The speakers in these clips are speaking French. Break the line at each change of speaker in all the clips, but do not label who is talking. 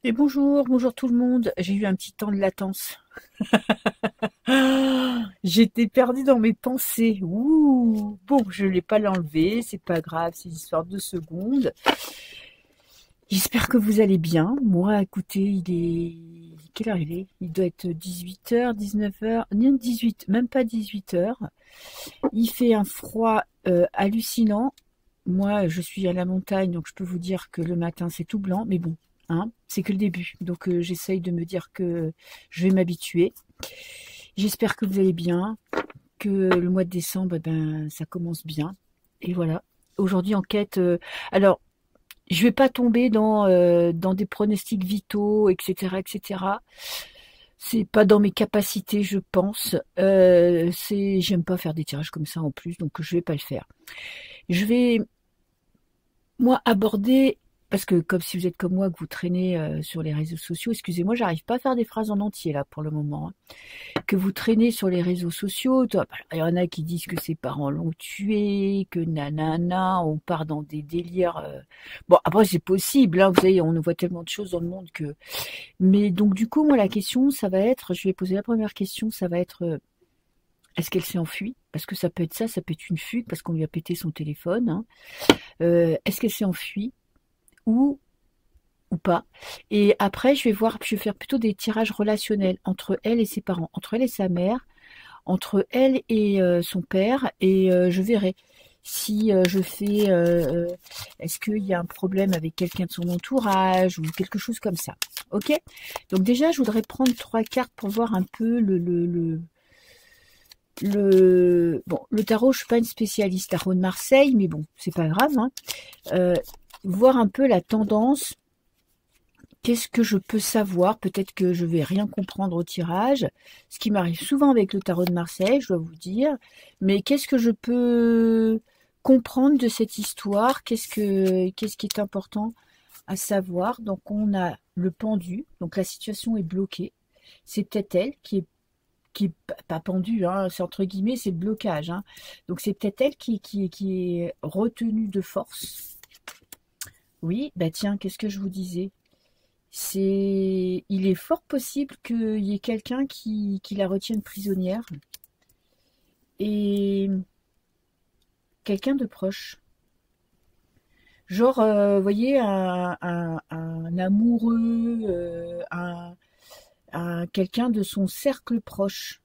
Et bonjour, bonjour tout le monde. J'ai eu un petit temps de latence. J'étais perdue dans mes pensées. Ouh. Bon, je ne l'ai pas l'enlever, c'est pas grave, c'est une histoire de secondes. J'espère que vous allez bien. Moi, écoutez, il est... Quelle heure il est? Il doit être 18h, 19h, non 18, même pas 18h. Il fait un froid hallucinant. Moi, je suis à la montagne, donc je peux vous dire que le matin, c'est tout blanc, mais bon, hein, c'est que le début. Donc, j'essaye de me dire que je vais m'habituer. J'espère que vous allez bien, que le mois de décembre, ben, ça commence bien. Et voilà. Aujourd'hui, enquête. Alors, je vais pas tomber dans des pronostics vitaux, etc., etc. C'est pas dans mes capacités, je pense. J'aime pas faire des tirages comme ça en plus, donc je vais pas le faire. Je vais moi, aborder, parce que comme si vous êtes comme moi, que vous traînez sur les réseaux sociaux, excusez-moi, j'arrive pas à faire des phrases en entier là pour le moment, hein. Que vous traînez sur les réseaux sociaux, il y en a qui disent que ses parents l'ont tué, que nanana, on part dans des délires. Bon, après c'est possible, hein, vous savez, on voit tellement de choses dans le monde que. Mais donc du coup, moi la question, ça va être, je vais poser la première question, ça va être, est-ce qu'elle s'est enfuie? Parce que ça peut être ça, ça peut être une fugue parce qu'on lui a pété son téléphone, hein. Est-ce qu'elle s'est enfuie? Ou pas. Et après, je vais faire plutôt des tirages relationnels entre elle et ses parents, entre elle et sa mère, entre elle et son père, et je verrai si je fais, est-ce qu'il y a un problème avec quelqu'un de son entourage ou quelque chose comme ça. Ok. Donc déjà, je voudrais prendre trois cartes pour voir un peu bon, le tarot. Je suis pas une spécialiste tarot de Marseille, mais bon, c'est pas grave, hein. Euh, Voir un peu la tendance. Qu'est-ce que je peux savoir? Peut-être que je vais rien comprendre au tirage, ce qui m'arrive souvent avec le tarot de Marseille, je dois vous dire. Mais qu'est-ce que je peux comprendre de cette histoire? Qu'est-ce qui est important à savoir? Donc on a le pendu, donc la situation est bloquée. C'est peut-être elle qui est pas pendue, hein, c'est entre guillemets, c'est le blocage, hein. Donc c'est peut-être elle qui est retenue de force. Oui, bah tiens, qu'est-ce que je vous disais? Il est fort possible qu'il y ait quelqu'un qui la retienne prisonnière et quelqu'un de proche. Genre, vous voyez, un amoureux, quelqu'un de son cercle proche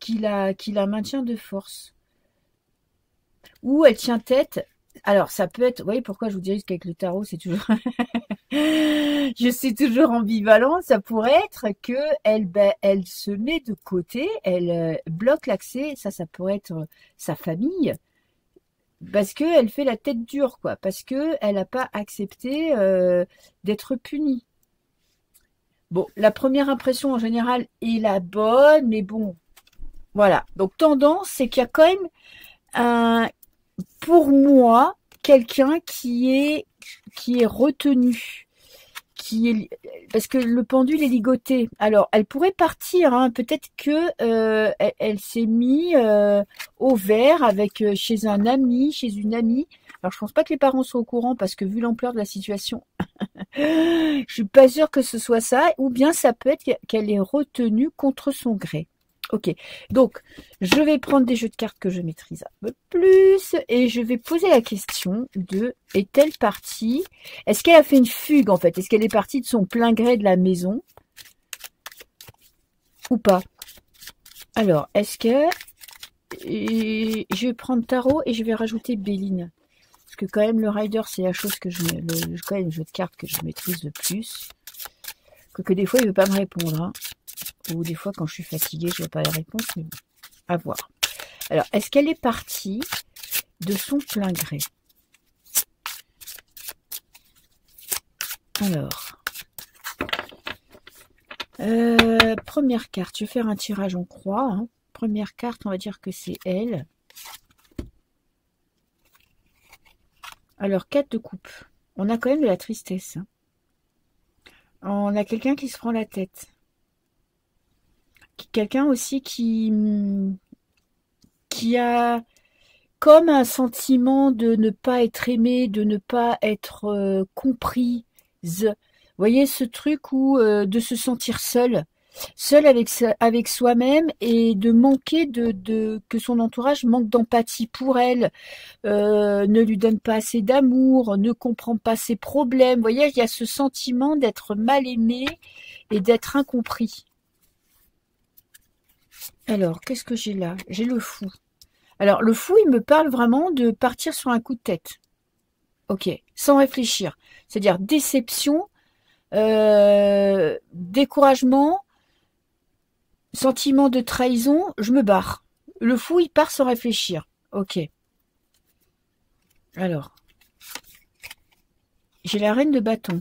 qui la maintient de force. Ou elle tient tête. Alors, ça peut être, vous voyez pourquoi je vous dirais qu'avec le tarot, c'est toujours je suis toujours ambivalente. Ça pourrait être que elle se met de côté, elle bloque l'accès. Ça pourrait être sa famille, parce que elle fait la tête dure, quoi. Parce que elle n'a pas accepté d'être punie. Bon, la première impression en général est la bonne, mais bon, voilà. Donc tendance, c'est qu'il y a quand même un, pour moi, quelqu'un qui est retenu. Qui est parce que le pendule est ligoté. Alors, elle pourrait partir, hein. Peut-être que elle s'est mis au vert avec chez un ami, chez une amie. Alors, je pense pas que les parents soient au courant parce que vu l'ampleur de la situation, je suis pas sûre que ce soit ça. Ou bien ça peut être qu'elle est retenue contre son gré. Ok, donc je vais prendre des jeux de cartes que je maîtrise un peu plus et je vais poser la question de est-elle partie? Est-ce qu'elle a fait une fugue en fait? Est-ce qu'elle est partie de son plein gré de la maison ou pas? Alors, est-ce que je vais prendre tarot et je vais rajouter Béline parce que quand même le rider c'est la chose que quand même le jeu de cartes que je maîtrise le plus. Quoique des fois il veut pas me répondre, hein. Ou des fois quand je suis fatiguée je vois pas la réponse, mais bon, à voir. Alors, est-ce qu'elle est partie de son plein gré? Alors, première carte, je vais faire un tirage en croix, hein. Première carte, on va dire que c'est elle. Alors, 4 de coupe. On a quand même de la tristesse, hein. On a quelqu'un qui se prend la tête. Quelqu'un aussi qui a comme un sentiment de ne pas être aimé, de ne pas être compris Vous voyez ce truc où de se sentir seul, seul avec soi-même et de manquer que son entourage manque d'empathie pour elle, ne lui donne pas assez d'amour, ne comprend pas ses problèmes. Vous voyez, il y a ce sentiment d'être mal aimé et d'être incompris. Alors, qu'est-ce que j'ai là? J'ai le fou. Alors, le fou, il me parle vraiment de partir sur un coup de tête. Ok, sans réfléchir. C'est-à-dire déception, découragement, sentiment de trahison, je me barre. Le fou, il part sans réfléchir. Ok. Alors, j'ai la reine de bâton.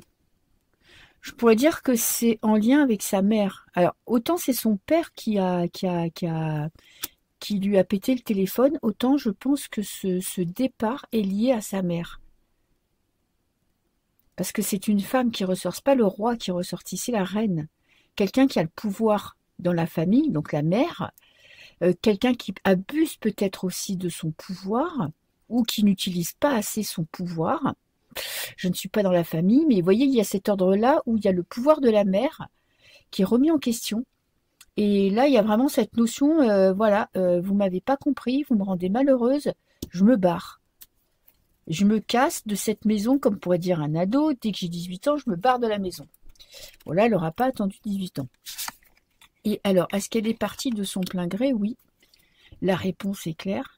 Je pourrais dire que c'est en lien avec sa mère. Alors, autant c'est son père qui lui a pété le téléphone, autant je pense que ce départ est lié à sa mère. Parce que c'est une femme qui ressort, c'est pas le roi qui ressort ici, la reine. Quelqu'un qui a le pouvoir dans la famille, donc la mère, quelqu'un qui abuse peut-être aussi de son pouvoir, ou qui n'utilise pas assez son pouvoir. Je ne suis pas dans la famille, mais vous voyez, il y a cet ordre-là où il y a le pouvoir de la mère qui est remis en question. Et là, il y a vraiment cette notion, voilà, vous m'avez pas compris, vous me rendez malheureuse, je me barre. Je me casse de cette maison, comme pourrait dire un ado, dès que j'ai 18 ans, je me barre de la maison. Bon là, elle n'aura pas attendu 18 ans. Et alors, est-ce qu'elle est partie de son plein gré? Oui. La réponse est claire.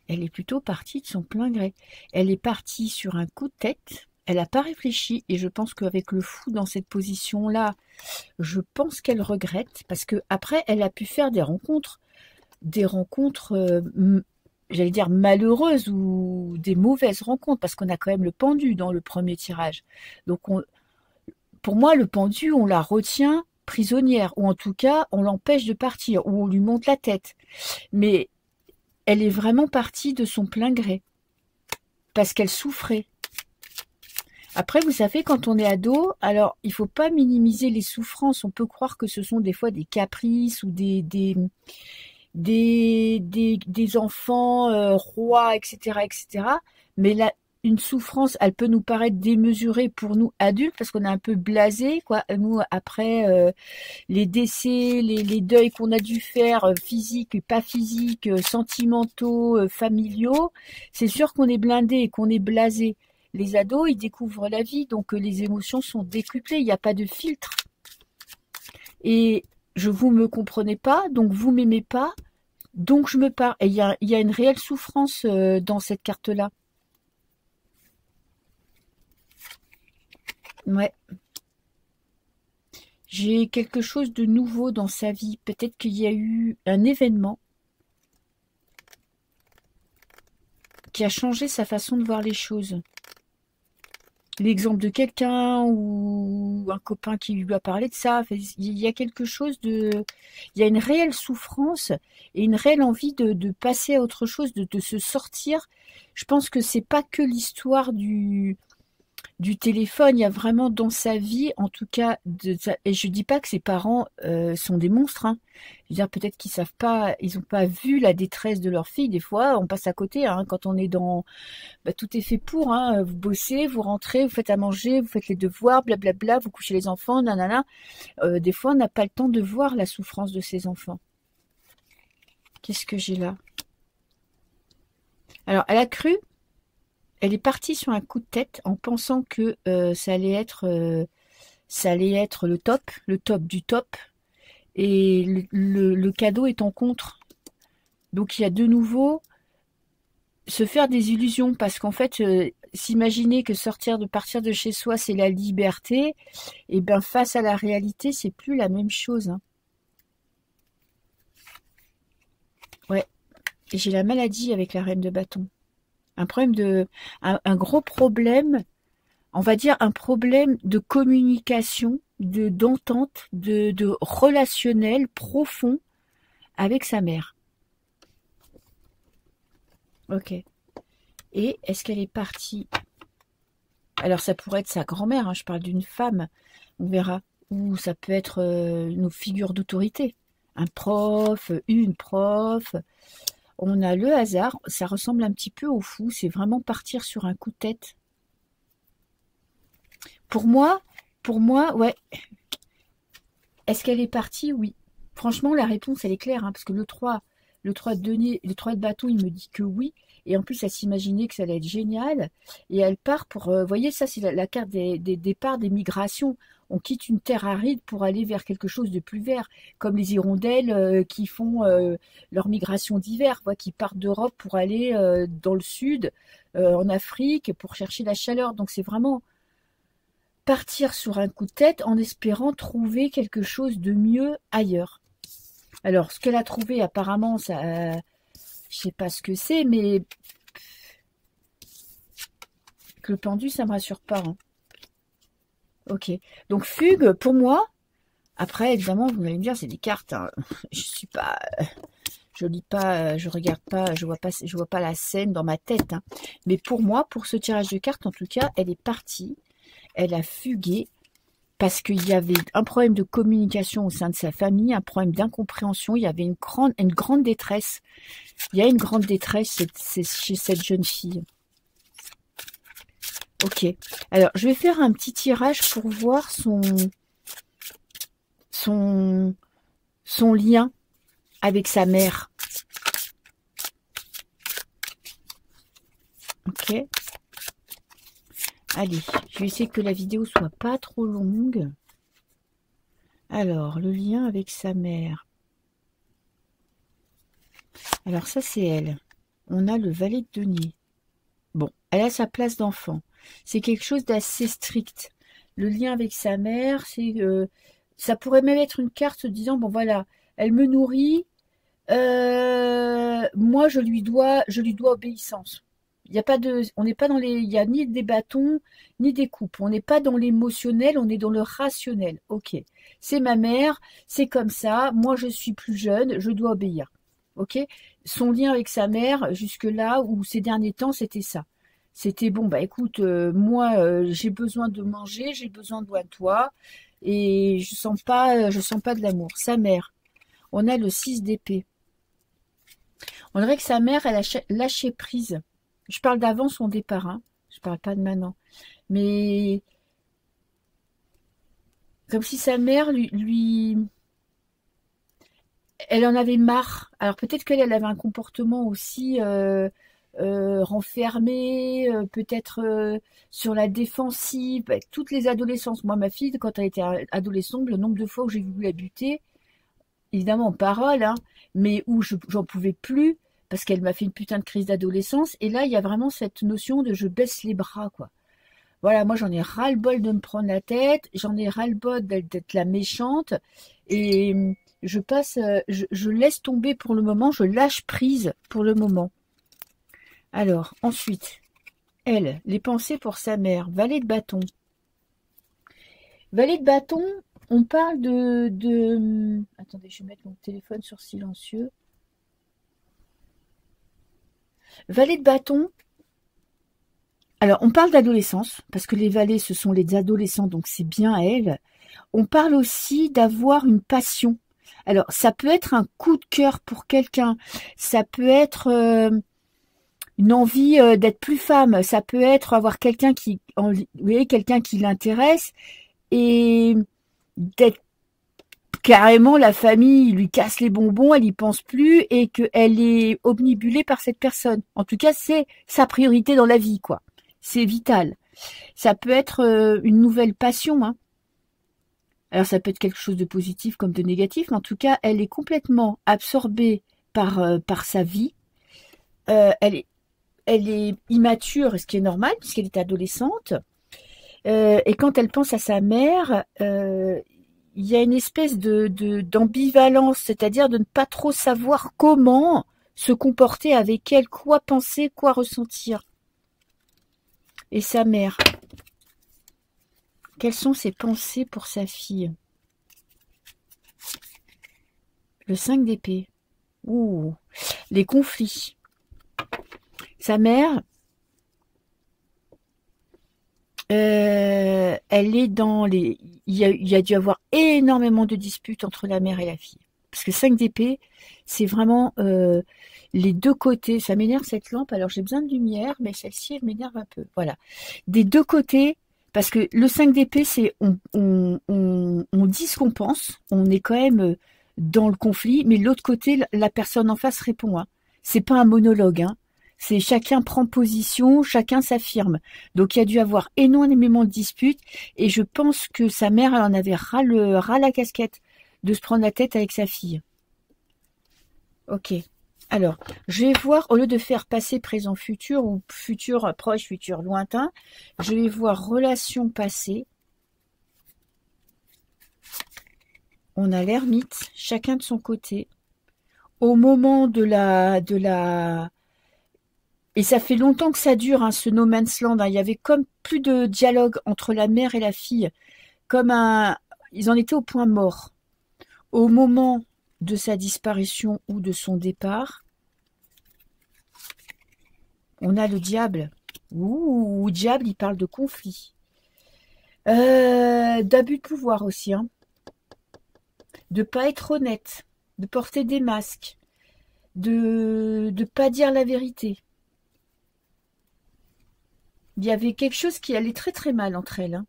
Elle est plutôt partie de son plein gré. Elle est partie sur un coup de tête. Elle n'a pas réfléchi. Et je pense qu'avec le fou dans cette position-là, je pense qu'elle regrette. Parce que après, elle a pu faire des rencontres. Des rencontres, j'allais dire malheureuses ou des mauvaises rencontres. Parce qu'on a quand même le pendu dans le premier tirage. Donc, pour moi, le pendu, on la retient prisonnière. Ou en tout cas, on l'empêche de partir. Ou on lui monte la tête. Mais elle est vraiment partie de son plein gré, parce qu'elle souffrait. Après, vous savez, quand on est ado, alors il ne faut pas minimiser les souffrances. On peut croire que ce sont des fois des caprices ou des enfants rois, etc., etc. Mais là, une souffrance, elle peut nous paraître démesurée pour nous adultes parce qu'on est un peu blasé, quoi. Nous, après les décès, les deuils qu'on a dû faire, physiques et pas physiques, sentimentaux, familiaux, c'est sûr qu'on est blindé et qu'on est blasé. Les ados, ils découvrent la vie, donc les émotions sont décuplées, il n'y a pas de filtre. Et vous me comprenez pas, donc vous m'aimez pas, donc je me pars. Et il y a une réelle souffrance dans cette carte-là. Ouais. J'ai quelque chose de nouveau dans sa vie. Peut-être qu'il y a eu un événement qui a changé sa façon de voir les choses. L'exemple de quelqu'un ou un copain qui lui a parlé de ça. Il y a quelque chose de... Il y a une réelle souffrance et une réelle envie de passer à autre chose, de se sortir. Je pense que c'est pas que l'histoire du téléphone, il y a vraiment dans sa vie, en tout cas, et je dis pas que ses parents sont des monstres, hein. Je veux dire, peut-être qu'ils savent pas, ils ont pas vu la détresse de leur fille. Des fois, on passe à côté, hein, quand on est dans, tout est fait pour, hein. Vous bossez, vous rentrez, vous faites à manger, vous faites les devoirs, blablabla, vous couchez les enfants, nanana. Des fois, on n'a pas le temps de voir la souffrance de ses enfants. Qu'est-ce que j'ai là? Alors, elle a cru. Elle est partie sur un coup de tête en pensant que ça allait être le top du top. Et le cadeau est en contre. Donc il y a de nouveau se faire des illusions parce qu'en fait, s'imaginer que partir de chez soi, c'est la liberté, et bien face à la réalité, c'est plus la même chose, hein. Ouais. Et j'ai la maladie avec la reine de bâton. Un gros problème, on va dire un problème de communication, d'entente, de relationnel profond avec sa mère. Ok. Et est-ce qu'elle est partie? Alors ça pourrait être sa grand-mère, hein, je parle d'une femme, on verra. Ou ça peut être nos figures d'autorité. Un prof, une prof. On a le hasard, ça ressemble un petit peu au fou, c'est vraiment partir sur un coup de tête. Pour moi, ouais. Est-ce qu'elle est partie? Oui. Franchement, la réponse, elle est claire, hein, parce que le 3 de denier, le 3 de bâton, il me dit que oui. Et en plus, elle s'imaginait que ça allait être génial. Et elle part pour... vous voyez, ça, c'est la carte des départs, des migrations. On quitte une terre aride pour aller vers quelque chose de plus vert. Comme les hirondelles qui font leur migration d'hiver, qui partent d'Europe pour aller dans le sud, en Afrique, pour chercher la chaleur. Donc, c'est vraiment partir sur un coup de tête en espérant trouver quelque chose de mieux ailleurs. Alors, ce qu'elle a trouvé, apparemment, ça, je sais pas ce que c'est, mais que le pendu, ça me rassure pas. Hein. Ok. Donc, fugue, pour moi, après, évidemment, vous allez me dire, c'est des cartes. Hein. Je suis pas... Je lis pas, je regarde pas, je vois pas la scène dans ma tête. Hein. Mais pour moi, pour ce tirage de cartes, en tout cas, elle est partie. Elle a fugué parce qu'il y avait un problème de communication au sein de sa famille, un problème d'incompréhension, il y avait une grande détresse. Il y a une grande détresse chez cette jeune fille. Ok. Alors, je vais faire un petit tirage pour voir son lien avec sa mère. Ok. Allez, je vais essayer que la vidéo soit pas trop longue. Alors, le lien avec sa mère. Alors ça, c'est elle. On a le valet de denier. Bon, elle a sa place d'enfant. C'est quelque chose d'assez strict. Le lien avec sa mère, c'est ça pourrait même être une carte se disant, bon voilà, elle me nourrit, moi je lui dois obéissance. Il y a pas de, on n'est pas dans les, il y a ni des bâtons ni des coupes. On n'est pas dans l'émotionnel, on est dans le rationnel. Ok, c'est ma mère, c'est comme ça. Moi je suis plus jeune, je dois obéir. Ok, son lien avec sa mère jusque là où ces derniers temps c'était ça. C'était bon, bah écoute, moi j'ai besoin de manger, j'ai besoin de toi et je sens pas de l'amour. Sa mère, on a le 6 d'épée. On dirait que sa mère, elle a lâché prise. Je parle d'avant son départ, hein. Je parle pas de maintenant. Mais comme si sa mère elle en avait marre. Alors peut-être qu'elle avait un comportement aussi renfermé, peut-être sur la défensive, avec toutes les adolescences. Moi, ma fille, quand elle était adolescente, le nombre de fois où j'ai voulu la buter, évidemment en parole, hein, mais où j'en pouvais plus parce qu'elle m'a fait une putain de crise d'adolescence. Et là, il y a vraiment cette notion de je baisse les bras, quoi. Voilà, moi j'en ai ras-le-bol de me prendre la tête, j'en ai ras-le-bol d'être la méchante, et je laisse tomber pour le moment, je lâche prise pour le moment. Alors, ensuite, elle, les pensées pour sa mère, valet de bâton. Valet de bâton, on parle de... Attendez, je vais mettre mon téléphone sur silencieux. Valet de bâton, alors on parle d'adolescence, parce que les valets, ce sont les adolescents, donc c'est bien elle. On parle aussi d'avoir une passion. Alors, ça peut être un coup de cœur pour quelqu'un, ça peut être une envie d'être plus femme, ça peut être avoir quelqu'un vous voyez, quelqu'un qui l'intéresse et d'être carrément la famille lui casse les bonbons, elle y pense plus et qu'elle est obnubilée par cette personne. En tout cas, c'est sa priorité dans la vie, quoi. C'est vital. Ça peut être une nouvelle passion, hein. Alors ça peut être quelque chose de positif comme de négatif, mais en tout cas, elle est complètement absorbée par sa vie. Elle est immature, ce qui est normal puisqu'elle est adolescente. Et quand elle pense à sa mère, il y a une espèce d'ambivalence, c'est-à-dire de ne pas trop savoir comment se comporter avec elle, quoi penser, quoi ressentir. Et sa mère, quelles sont ses pensées pour sa fille? Le 5 d'épée. Ouh, les conflits. Sa mère, elle est dans les... Il y a dû avoir énormément de disputes entre la mère et la fille. Parce que 5 d'épée, c'est vraiment les deux côtés. Ça m'énerve cette lampe, alors j'ai besoin de lumière, mais celle-ci, elle m'énerve un peu. Voilà. Des deux côtés, Parce que le 5 d'épée, c'est on dit ce qu'on pense, on est quand même dans le conflit, mais de l'autre côté, la personne en face répond. Hein. C'est pas un monologue, hein. C'est chacun prend position, chacun s'affirme. Donc il y a dû avoir énormément de disputes, et je pense que sa mère, elle en avait ras la casquette de se prendre la tête avec sa fille. Ok. Alors, je vais voir, au lieu de faire passé, présent, futur, ou futur proche, futur lointain, je vais voir relation passée. On a l'ermite, chacun de son côté. Au moment de la... Et ça fait longtemps que ça dure, hein, ce No Man's Land. Hein. Il y avait comme plus de dialogue entre la mère et la fille. Comme un... Ils en étaient au point mort. Au moment de sa disparition ou de son départ, on a le diable. Ouh, diable, il parle de conflit. D'abus de pouvoir aussi. Hein. De pas être honnête. De porter des masques. De pas dire la vérité. Il y avait quelque chose qui allait très très mal entre elles. Hein.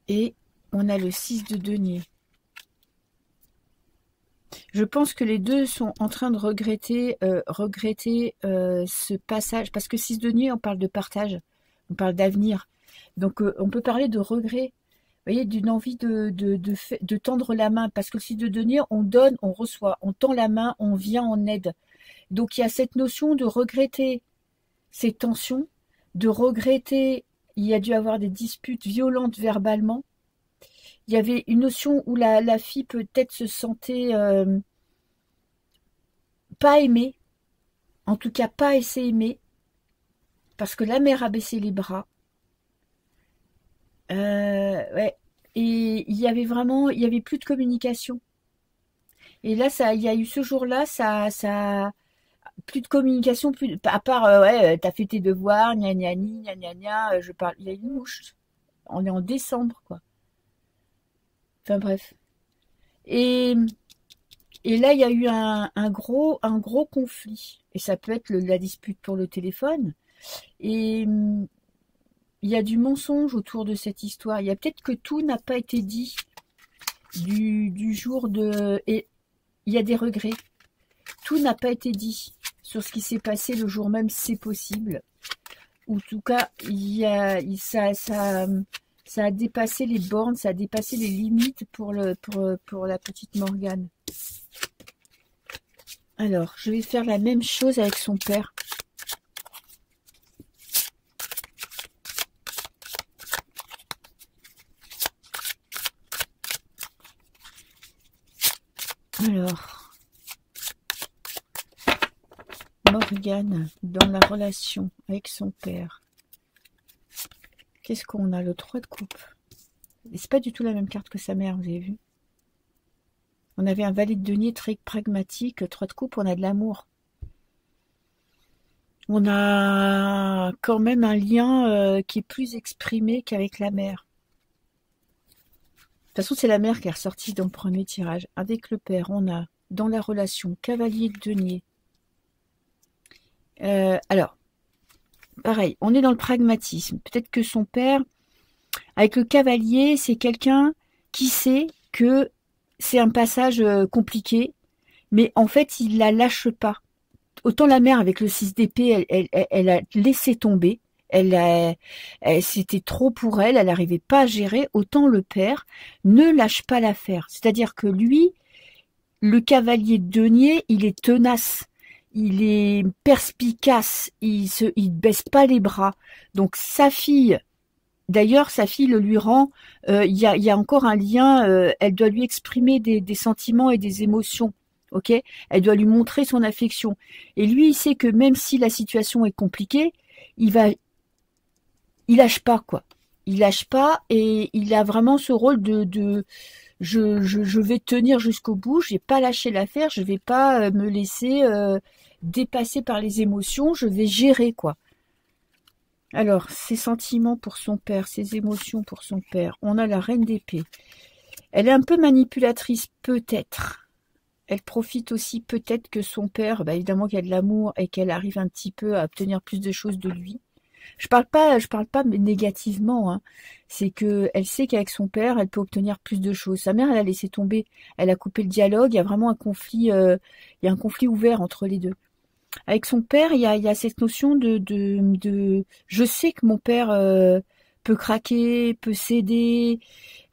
Et on a le 6 de denier. Je pense que les deux sont en train de regretter ce passage. Parce que 6 de denier, on parle de partage. On parle d'avenir. Donc on peut parler de regret. Vous voyez, d'une envie de tendre la main. Parce que le 6 de denier, on donne, on reçoit. On tend la main, on vient en aide. Donc il y a cette notion de regretter ces tensions, de regretter, il y a dû avoir des disputes violentes verbalement. Il y avait une notion où la fille peut-être se sentait pas aimée, en tout cas pas assez aimée, parce que la mère a baissé les bras. Ouais. Et il y avait plus de communication. Et là, il y a eu ce jour-là, plus de communication, à part, ouais, t'as fait tes devoirs, gna gna ni, gna gna gna, je parle, il y a une mouche. On est en décembre, quoi. Enfin bref. Et, et là, il y a eu un gros conflit. Et ça peut être la dispute pour le téléphone. Et il y a du mensonge autour de cette histoire. Il y a peut-être que tout n'a pas été dit du jour de... Et il y a des regrets. Tout n'a pas été dit sur ce qui s'est passé le jour même, c'est possible. Ou en tout cas, ça a dépassé les bornes, ça a dépassé les limites pour la petite Morgane. Alors, je vais faire la même chose avec son père. Alors, Morgane, dans la relation avec son père. Qu'est-ce qu'on a? Le 3 de coupe. Et c'est pas du tout la même carte que sa mère, vous avez vu? On avait un valet de denier très pragmatique. 3 de coupe, on a de l'amour. On a quand même un lien qui est plus exprimé qu'avec la mère. De toute façon, c'est la mère qui est ressortie dans le premier tirage. Avec le père, on a dans la relation cavalier de denier. Alors, pareil, on est dans le pragmatisme. Peut-être que son père, avec le cavalier, c'est quelqu'un qui sait que c'est un passage compliqué, mais en fait, il la lâche pas. Autant la mère, avec le 6 d'épée, elle a laissé tomber. C'était trop pour elle, elle n'arrivait pas à gérer. Autant le père ne lâche pas l'affaire. C'est-à-dire que lui, le cavalier de denier, il est tenace. Il est perspicace, il baisse pas les bras. Donc sa fille, d'ailleurs sa fille le lui rend, il y a encore un lien, elle doit lui exprimer des sentiments et des émotions, ok? Elle doit lui montrer son affection. Et lui, il sait que même si la situation est compliquée, il lâche pas, quoi. Il lâche pas et il a vraiment ce rôle de je vais tenir jusqu'au bout, je vais pas lâcher l'affaire, je vais pas me laisser dépasser par les émotions, je vais gérer, quoi. Alors, ses sentiments pour son père, ses émotions pour son père. On a la reine d'épée. Elle est un peu manipulatrice, peut-être. Elle profite aussi peut-être que son père, évidemment qu'il y a de l'amour et qu'elle arrive un petit peu à obtenir plus de choses de lui. je parle pas mais négativement, hein. C'est que elle sait qu'avec son père, elle peut obtenir plus de choses. Sa mère, elle a laissé tomber, elle a coupé le dialogue. Il y a vraiment un conflit, il y a un conflit ouvert entre les deux. Avec son père, il y a cette notion je sais que mon père peut craquer, peut céder.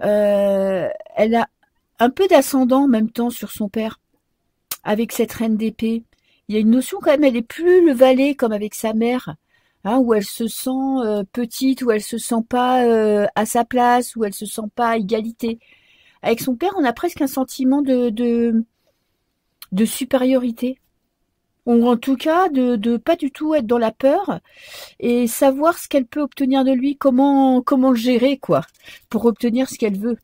Elle a un peu d'ascendant en même temps sur son père avec cette reine d'épée. Il y a une notion quand même, elle est plus le valet comme avec sa mère, hein, où elle se sent petite, où elle se sent pas à sa place, où elle se sent pas à égalité. Avec son père, on a presque un sentiment de supériorité. Ou en tout cas, de pas du tout être dans la peur et savoir ce qu'elle peut obtenir de lui, comment le gérer, quoi, pour obtenir ce qu'elle veut.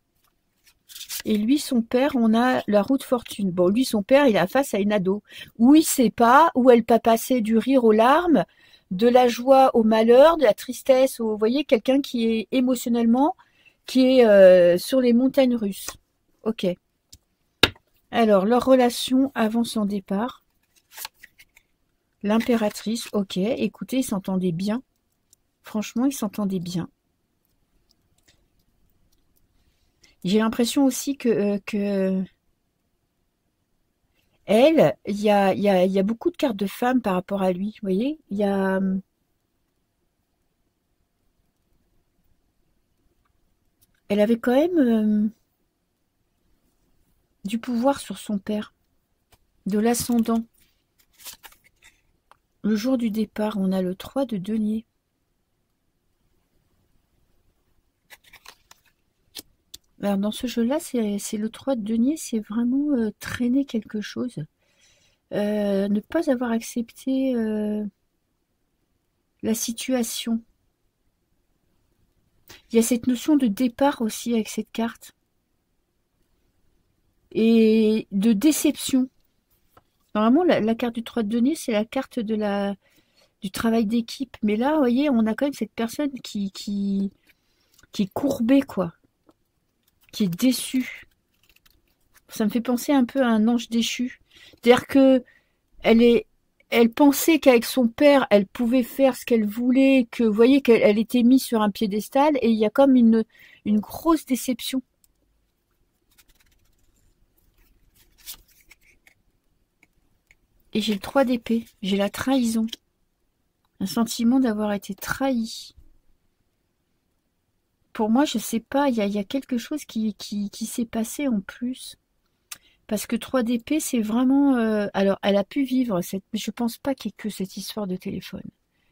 Et lui, son père, on a la roue de fortune. Bon, lui, son père, il a face à une ado. Où il sait pas, où elle peut passer du rire aux larmes, de la joie au malheur, de la tristesse au, vous voyez, quelqu'un qui est émotionnellement, qui est sur les montagnes russes. Ok. Alors, leur relation avant son départ. L'impératrice, ok. Écoutez, ils s'entendaient bien. Franchement, ils s'entendaient bien. J'ai l'impression aussi que elle, il y a beaucoup de cartes de femmes par rapport à lui. Vous voyez, elle avait quand même du pouvoir sur son père, de l'ascendant. Le jour du départ, on a le 3 de denier. Alors dans ce jeu-là, c'est le 3 de denier, c'est vraiment traîner quelque chose. Ne pas avoir accepté la situation. Il y a cette notion de départ aussi avec cette carte. Et de déception. Normalement, la carte du 3 de denier, c'est la carte du travail d'équipe. Mais là, vous voyez, on a quand même cette personne qui est courbée, quoi. Qui est déçue. Ça me fait penser un peu à un ange déchu. C'est-à-dire que elle pensait qu'avec son père, elle pouvait faire ce qu'elle voulait, que, vous voyez, qu'elle était mise sur un piédestal, et il y a comme une grosse déception. Et j'ai le 3 d'épée, j'ai la trahison. Un sentiment d'avoir été trahi. Pour moi, je sais pas, il y a quelque chose qui s'est passé en plus. Parce que 3 d'épée, c'est vraiment... alors, elle a pu vivre, mais je pense pas qu'il y ait que cette histoire de téléphone.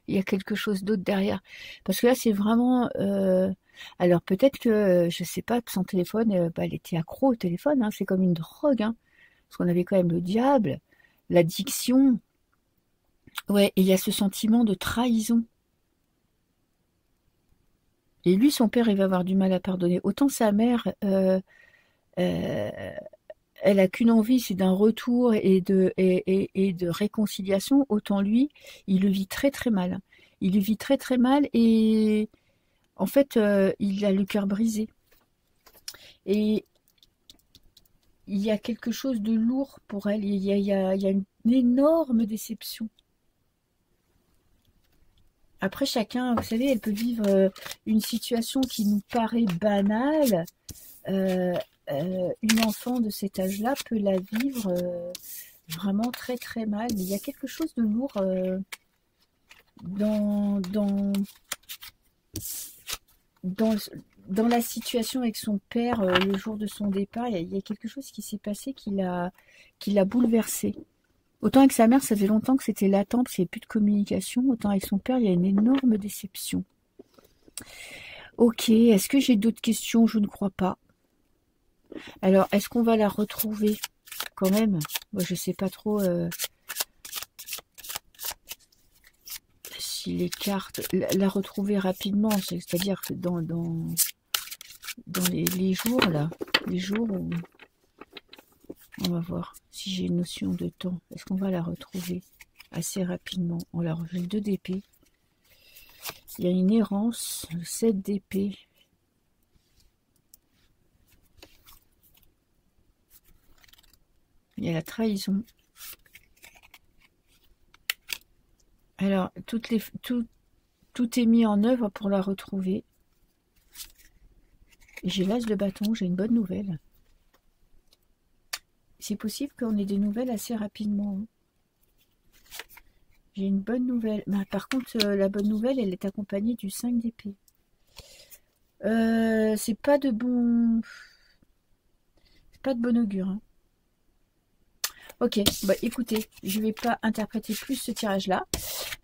Il y a quelque chose d'autre derrière. Parce que là, c'est vraiment... alors, peut-être que, je sais pas, son téléphone, elle était accro au téléphone. Hein, c'est comme une drogue. Hein, parce qu'on avait quand même le diable, l'addiction. Ouais, et il y a ce sentiment de trahison. Et lui, son père, il va avoir du mal à pardonner. Autant sa mère, elle a qu'une envie, c'est d'un retour et de réconciliation. Autant lui, il le vit très très mal. Il le vit très très mal et en fait, il a le cœur brisé. Et il y a quelque chose de lourd pour elle. Il y a une énorme déception. Après, chacun, vous savez, elle peut vivre une situation qui nous paraît banale. Euh, une enfant de cet âge-là peut la vivre vraiment très très mal. Mais il y a quelque chose de lourd dans, dans, dans, dans la situation avec son père le jour de son départ. Il y a quelque chose qui s'est passé qui l'a bouleversé. Autant avec sa mère, ça faisait longtemps que c'était latent, parce qu'il n'y avait plus de communication. Autant avec son père, il y a une énorme déception. Ok, est-ce que j'ai d'autres questions? Je ne crois pas. Alors, est-ce qu'on va la retrouver quand même? Moi, je sais pas trop si les cartes... La retrouver rapidement, c'est-à-dire que dans les jours, là, les jours où... On va voir si j'ai une notion de temps. Est-ce qu'on va la retrouver assez rapidement? On la rejoue le 2 d'épée. Il y a une errance, le 7 d'épée. Il y a la trahison. Alors, Tout est mis en œuvre pour la retrouver. Et j'ai l'as de bâton, j'ai une bonne nouvelle. C'est possible qu'on ait des nouvelles assez rapidement. Hein. J'ai une bonne nouvelle. Bah, par contre, la bonne nouvelle, elle est accompagnée du 5 d'épée. C'est pas de bon... C'est pas de bon augure. Hein. Ok, bah écoutez, je vais pas interpréter plus ce tirage-là.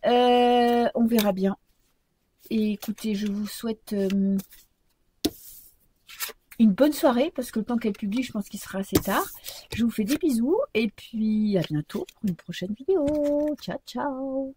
On verra bien. Et écoutez, je vous souhaite une bonne soirée, parce que le temps qu'elle publie, je pense qu'il sera assez tard. Je vous fais des bisous, et puis à bientôt pour une prochaine vidéo. Ciao, ciao!